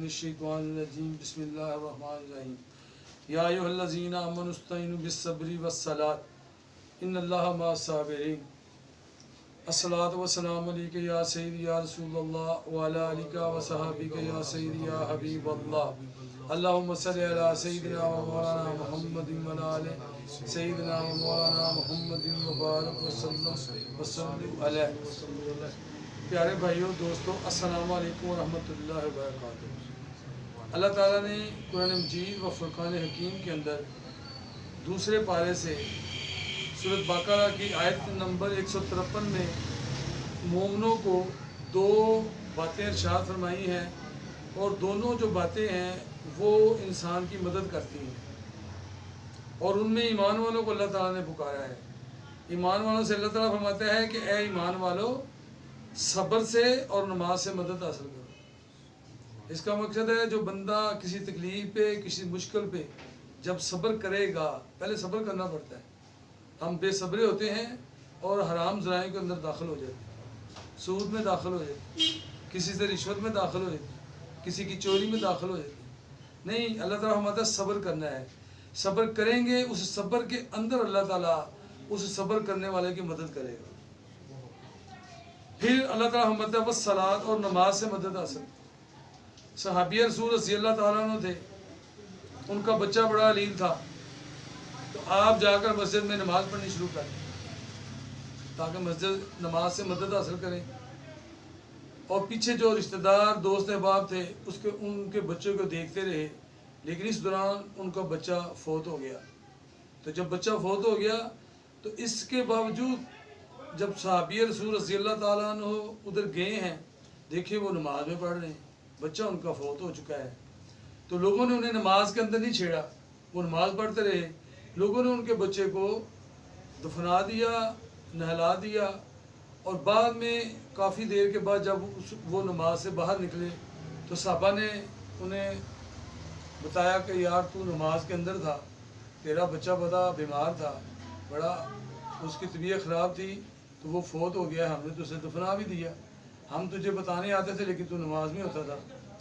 मिनश्शैतानिर्रजीम बिस्मिल्लाहिर्रहमानिर्रहीम या अय्युहल्लज़ीना आमनु इस्तईनु बिस्सब्रि वस्सलात इन्नल्लाहा मअस-साबिरीन। अस्सलातु वस्सलामु अलैका या सय्यदी या रसूलल्लाह व अला आलिका व सहाबिका या सय्यदी या हबीबल्लाह। अल्लाहुम्मा सल्लि अला सय्यदिना व मौलाना मुहम्मदिन व अला आलि सय्यदिना व मौलाना मुहम्मदिन व बारिक व सल्लल्लाहु अलैहि। प्यारे भाइयों दोस्तों, अस्सलामु अलैकुम व रहमतुल्लाहि व बरकातुहू। अल्लाह ताला ने कुरान मजीद व फुरकान हकीम के अंदर दूसरे पारे से सूरत बकरा की आयत नंबर 153 में मोमिनों को दो बातें इरशाद फरमाई हैं, और दोनों जो बातें हैं वो इंसान की मदद करती हैं, और उनमें ईमान वालों को अल्लाह ताला ने पुकारा है। ईमान वालों से अल्लाह ताला फरमाता है कि ए ईमान वालों, सब्र से और नमाज से मदद हासिल करो। इसका मकसद है जो बंदा किसी तकलीफ़ पे, किसी मुश्किल पे जब सब्र करेगा, पहले सब्र करना पड़ता है। हम बेसब्रे होते हैं और हराम ज़राए के अंदर दाखिल हो जाते हैं, सूद में दाखिल हो जाते हैं, किसी से रिश्वत में दाखिल हो जाते हैं, किसी की चोरी में दाखिल हो जाते हैं। नहीं, अल्लाह ताला हमारा सब्र करना है। सब्र करेंगे, उस सब्र के अंदर अल्लाह ताला उस सब्र करने वाले की मदद करेगा। फिर अल्लाह ताला हमारा बस सलात और नमाज से मदद हासिल। सहाबी रसूल रज़ियल्लाहु ताला अन्हु थे, उनका बच्चा बड़ा अलील था, तो आप जाकर मस्जिद में नमाज पढ़नी शुरू कर ताकि मस्जिद नमाज से मदद हासिल करें। और पीछे जो रिश्तेदार दोस्त अहबाब थे उसके उनके बच्चों को देखते रहे, लेकिन इस दौरान उनका बच्चा फौत हो गया। तो जब बच्चा फौत हो गया तो इसके बावजूद जब सहाबी रसूल रज़ियल्लाहु ताला अन्हु उधर गए हैं, देखिए वो नमाज में पढ़ रहे हैं, बच्चा उनका फौत हो चुका है। तो लोगों ने उन्हें नमाज के अंदर नहीं छेड़ा, वो नमाज पढ़ते रहे। लोगों ने उनके बच्चे को दफना दिया, नहला दिया, और बाद में काफ़ी देर के बाद जब वो नमाज से बाहर निकले तो साहबा ने उन्हें बताया कि यार तू नमाज के अंदर था, तेरा बच्चा बड़ा बीमार था, बड़ा उसकी तबीयत ख़राब थी, तो वो फौत हो गया, हमने तो उसे दफना भी दिया। हम तुझे बताने आते थे लेकिन तू नमाज में होता था,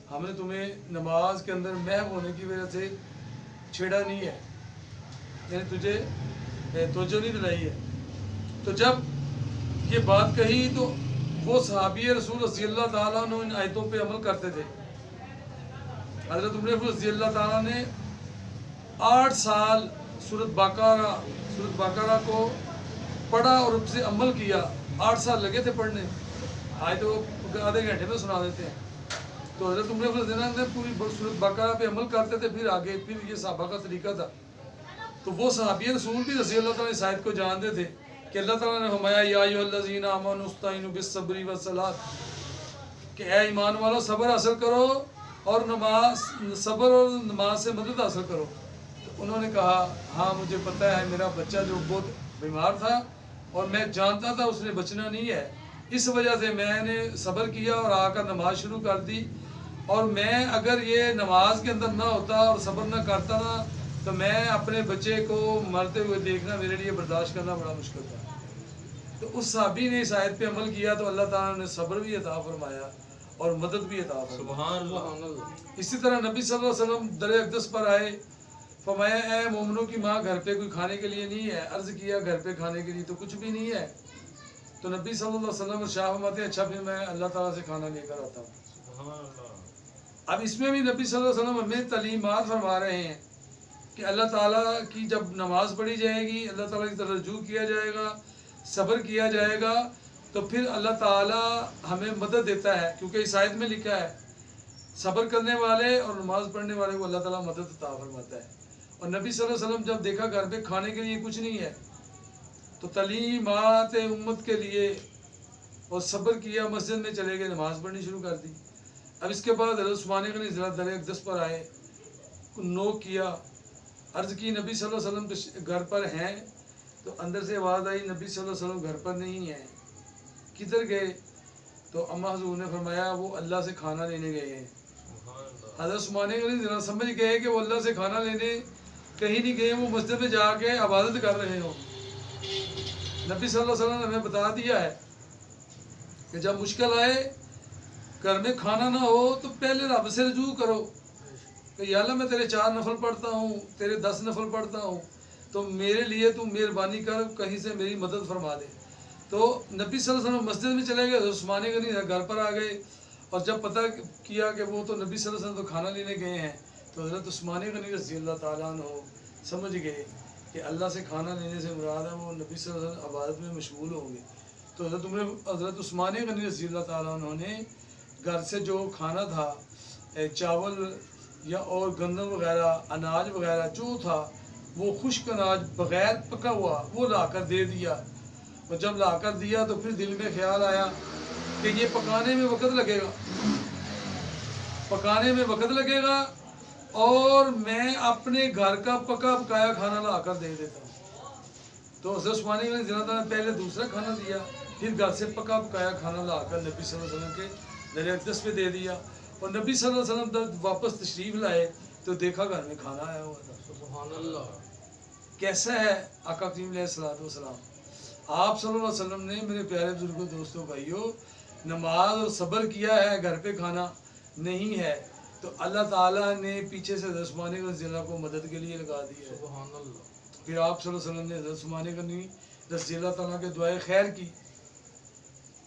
हमने तुम्हें नमाज के अंदर महव होने की वजह से छेड़ा नहीं है, यानी तुझे तवज्जो नहीं दिलाई है। तो जब ये बात कही तो वो सहाबी रसूल रज़ियल्लाहु ताला अन्हु इन आयतों पे अमल करते थे। हज़रत उमर रज़ियल्लाहु ताला ने 8 साल सूरत बकरा को पढ़ा और उससे अमल किया। 8 साल लगे थे पढ़ने, आज तो आधे घंटे में सुना देते हैं। तो हज़रत उमर रज़ियल्लाहु ने पूरी सूरत बकरा पे अमल करते थे, फिर आगे फिर ये सहाबा का तरीका था। तो वो सहाबी रसूल भी रज़ियल्लाहु ताला इस आयत को जानते थे कि अल्लाह ताला ने फरमाया या अय्युहल्लज़ीना आमनु इस्तईनु बिस्सब्रि वस्सलात, कि ऐ ईमान वालों सब्र हासिल करो और सब्र और नमाज से मदद हासिल करो। तो उन्होंने कहा हाँ मुझे पता है, मेरा बच्चा जो बहुत बीमार था और मैं जानता था उसने बचना नहीं है, इस वजह से मैंने सब्र किया और आकर नमाज शुरू कर दी। और मैं अगर ये नमाज के अंदर ना होता और सब्र ना करता ना, तो मैं अपने बच्चे को मरते हुए देखना मेरे लिए बर्दाश्त करना बड़ा मुश्किल था। तो उस सहाबी ने इस आयत पे अमल किया तो अल्लाह ताला ने सब्र भी अता फरमाया और मदद भी अता फरमाया। सुभान अल्लाह। इसी तरह नबी सल्लल्लाहु अलैहि वसल्लम दर अक़दस पर आए, फरमाया ए मोमिनों की माँ घर पे कोई खाने के लिए नहीं है। अर्ज़ किया घर पे खाने के लिए तो कुछ भी नहीं है। तो नबी सल्लल्लाहु अलैहि वसल्लम शाह फरमाते हैं अच्छा फिर मैं अल्लाह ताला से खाना लेकर आता हूँ। अब इसमें भी नबी सल्लल्लाहु अलैहि वसल्लम हमें तालीमात फरमा रहे हैं कि अल्लाह ताला की जब नमाज पढ़ी जाएगी, अल्लाह ताला की तरफ रुजू किया जाएगा, सब्र किया जाएगा, तो फिर अल्लाह ताला हमें मदद देता है। क्योंकि इस आयत में लिखा है सब्र करने वाले और नमाज पढ़ने वाले को अल्लाह ताला मदद अता फरमाता है। और नबी सल्लल्लाहु अलैहि वसल्लम जब देखा घर पे खाने के लिए कुछ नहीं है, तो तालीमात उम्मत के लिए और सब्र किया, मस्जिद में चले गए, नमाज पढ़नी शुरू कर दी। अब इसके बाद हज़रत उस्मान गनी दर अक़दस पर आए, नोक किया, अर्ज़ की नबी सल्लल्लाहु अलैहि वसल्लम घर पर हैं। तो अंदर से आवाज़ आई नबी सल्लल्लाहु अलैहि वसल्लम घर पर नहीं है, किधर गए? तो अम्मा हुज़ूर ने फरमाया वो अल्लाह से खाना लेने गए हैं। हज़रत उस्मान गनी ज़रा समझ गए कि वो अल्लाह से खाना लेने कहीं नहीं गए, वो मस्जिद में जाके इबादत कर रहे हो। नबी सल्लल्लाहु अलैहि वसल्लम ने हमें बता दिया है कि जब मुश्किल आए گھر میں کھانا نہ ہو تو پہلے رب سے رجوع کرو کہ یا اللہ میں تیرے 4 نفل پڑھتا ہوں، تیرے 10 نفل پڑھتا ہوں، تو میرے لیے تو مہربانی کر، کہیں سے میری مدد فرما دے۔ تو نبی صلی اللہ علیہ وسلم مسجد میں چلے گئے، حضرت عثمان غنی گھر پر آ گئے، اور جب پتہ کیا کہ وہ تو نبی صلی اللہ علیہ وسلم تو کھانا لینے گئے ہیں، تو حضرت عثمان غنی رضی اللہ تعالیٰ عنہ سمجھ گئے کہ اللہ سے کھانا لینے سے مراد ہے وہ نبی صلی اللہ علیہ وسلم عبادت میں مشغول ہوں گے۔ تو حضرت عثمان غنی رضی اللہ تعالیٰ عنہ نے گھر سے جو کھانا تھا، چاول یا اور گندم وغیرہ، اناج وغیرہ جو تھا، وہ خشک اناج بغیر پکا ہوا وہ لا کر دے دیا۔ اور جب لا کر دیا تو پھر دل میں خیال آیا کہ یہ پکانے میں وقت لگے گا، پکانے میں وقت لگے گا، اور میں اپنے گھر کا پکا پکایا کھانا لا کر دے دیتا ہوں۔ تو حضرت عثمان غنی رضی اللہ تعالیٰ نے پہلے دوسرا کھانا دیا، پھر گھر سے پکا پکایا کھانا لا کر نبی صلی اللہ علیہ وسلم کے در اقدس پہ دے دیا، اور نبی صلی اللہ علیہ وسلم جب واپس تشریف لائے تو دیکھا گھر میں کھانا آیا ہوا تھا۔ سبحان اللہ۔ کیسا ہے آقا کریم علیہ الصلوۃ والسلام؟ آپ صلی اللہ علیہ وسلم نے میرے پیارے بزرگوں، دوستوں، بھائیوں، نماز اور صبر کیا ہے، گھر پہ کھانا نہیں ہے، تو اللہ تعالیٰ نے پیچھے سے حضرت عثمان غنی رضی اللہ کو مدد کے لیے لگا دیا ہے۔ سبحان اللہ۔ پھر آپ صلی اللہ علیہ وسلم نے حضرت عثمان غنی رضی اللہ تعالیٰ کے دعائے خیر کی،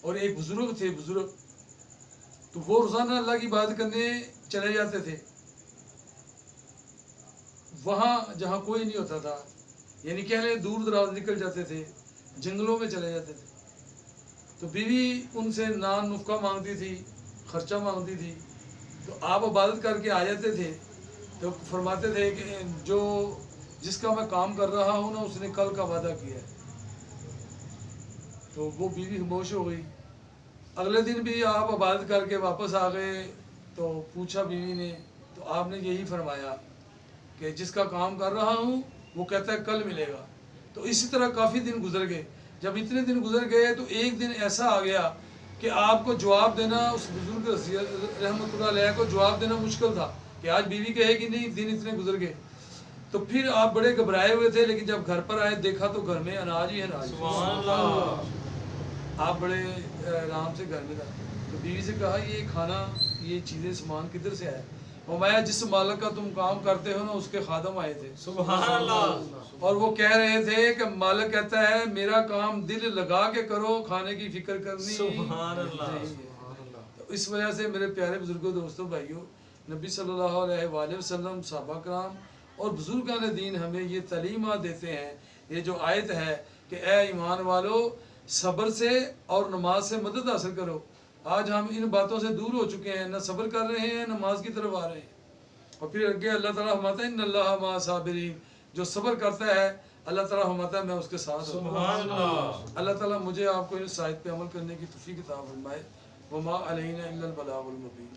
اور ایک بزرگ تھے، بزرگ، تو وہ روزانہ اللہ کی بات کرنے چلے جاتے تھے وہاں جہاں کوئی نہیں ہوتا تھا، یعنی کہہ لیں دور دراز نکل جاتے تھے، جنگلوں میں چلے جاتے تھے۔ تو بیوی ان سے نان نفقہ مانگتی تھی، خرچہ مانگتی تھی، تو آپ عبادت کر کے آ جاتے تھے، تو فرماتے تھے کہ جو جس کا میں کام کر رہا ہوں نا، اس نے کل کا وعدہ کیا ہے۔ تو وہ بیوی خاموش ہو گئی۔ اگلے دن بھی آپ عبادت کر کے واپس آ گئے، تو پوچھا بیوی نے، تو آپ نے یہی فرمایا کہ جس کا کام کر رہا ہوں وہ کہتا ہے کل ملے گا۔ تو اسی طرح کافی دن گزر گئے۔ جب اتنے دن گزر گئے تو ایک دن ایسا آ گیا کہ آپ کو جواب دینا، اس بزرگ رحمۃ اللہ علیہ کو جواب دینا مشکل تھا کہ آج بیوی کہے گی نہیں، دن اتنے گزر گئے۔ تو پھر آپ بڑے گھبرائے ہوئے تھے، لیکن جب گھر پر آئے دیکھا تو گھر میں اناج ہی اناج۔ سبحان اللہ۔ آپ بڑے آرام سے گھر میں تھا، تو بیوی سے کہا یہ کھانا، یہ چیزیں، سامان کدھر سے آئے؟ فرمایا جس مالک کا تم کام کرتے ہو نا، اس کے خادم آئے تھے۔ سبحان اللہ۔ اور وہ کہہ رہے تھے کہ مالک کہتا ہے میرا کام دل لگا کے کرو، کھانے کی فکر کرنی سبحان اللہ۔ نہیں ہے۔ تو اس وجہ سے میرے پیارے بزرگوں، دوستوں، بھائیوں، نبی صلی اللہ علیہ وآلہ وسلم، صحابہ کرام اور بزرگان دین ہمیں یہ تعلیمات دیتے ہیں۔ یہ جو آیت ہے کہ اے ایمان والو، صبر سے اور نماز سے مدد حاصل کرو۔ آج ہم ان باتوں سے دور ہو چکے ہیں، نہ صبر کر رہے ہیں، نماز کی طرف آ رہے ہیں۔ اور پھر آگے اللہ تعالیٰ فرماتا ہے ان اللہ مع الصابرین، جو صبر کرتا ہے اللہ تعالیٰ فرماتا ہے میں اس کے ساتھ ہوں۔ سبحان اللہ۔ اللہ تعالیٰ مجھے آپ کو اس آیت پہ عمل کرنے کی توفیق عطا فرمائے۔ وما علینا الا البلاغ المبین۔